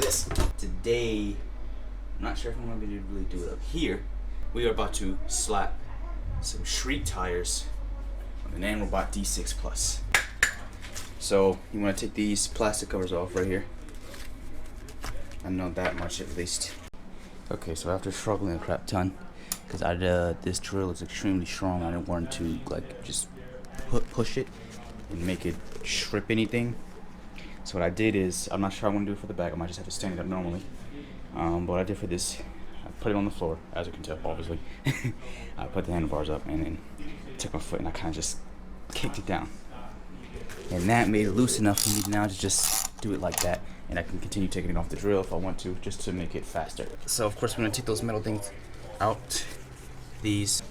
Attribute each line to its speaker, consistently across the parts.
Speaker 1: this. Today, I'm not sure if I'm going to be able to really do it up here. We are about to slap some Shriek tires on the Nanrobot D6 Plus. So you want to take these plastic covers off right here. I know that much at least. Okay, so after struggling a crap ton, because this drill is extremely strong, I didn't want to like just push it and make it strip anything. So what I did is, I'm not sure I'm going to do it for the back. I might just have to stand it up normally. But what I did for this, I put it on the floor, as you can tell, obviously. I put the handlebars up and then took my foot and I kind of just kicked it down. And that made it loose enough for me now to just do it like that. And I can continue taking it off the drill if I want to, just to make it faster. So of course I'm going to take those metal things out. These,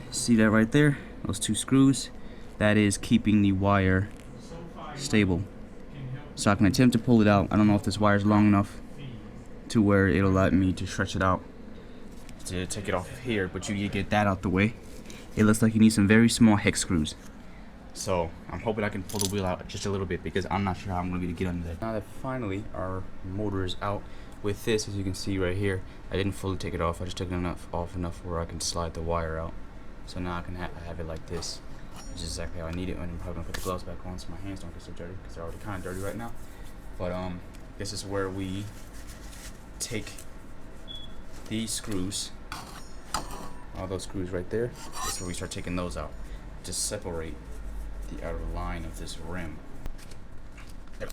Speaker 1: see that right there? Those two screws? That is keeping the wire stable. So I can attempt to pull it out. I don't know if this wire is long enough to where it'll allow me to stretch it out to take it off of here, but you need to get that out the way. It looks like you need some very small hex screws. So I'm hoping I can pull the wheel out just a little bit because I'm not sure how I'm going to get under there. Now that finally our motor is out with this, as you can see right here, I didn't fully take it off. I just took it off enough where I can slide the wire out. So now I can have it like this, which is exactly how I need it. And I'm probably going to put the gloves back on so my hands don't get so dirty because they're already kind of dirty right now. But this is where we take these screws, all those screws right there. That's where we start taking those out to separate the outer line of this rim. There.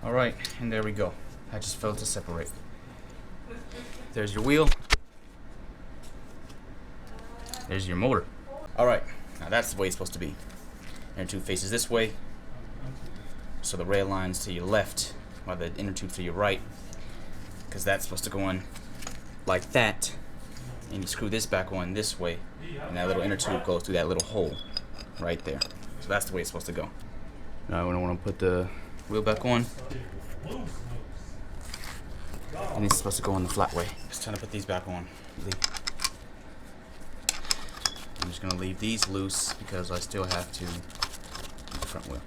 Speaker 1: Alright, and there we go. I just failed to separate. There's your wheel. There's your motor. Alright, now that's the way it's supposed to be. Inner tube faces this way, so the rail line's to your left, while the inner tube to your right, because that's supposed to go in like that, and you screw this back on this way, and that little inner tube goes through that little hole right there. So that's the way it's supposed to go. Now when I want to put the wheel back on, and it's supposed to go on the flat way. Just trying to put these back on. I'm just going to leave these loose because I still have to the front wheel.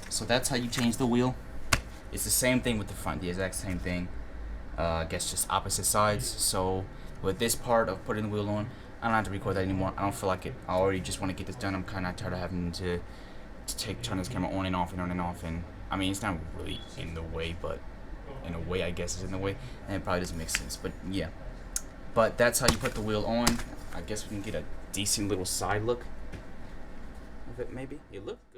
Speaker 1: So that's how you change the wheel. It's the same thing with the front, the exact same thing. I guess just opposite sides. So with this part of putting the wheel on, I don't have to record that anymore. I don't feel like it. I already just want to get this done. I'm kind of tired of having to turn this camera on and off and on and off. And I mean, it's not really in the way, but in a way I guess it's in the way. And it probably doesn't make sense, but yeah. But that's how you put the wheel on. I guess we can get a decent little side look of it, maybe. It looks good.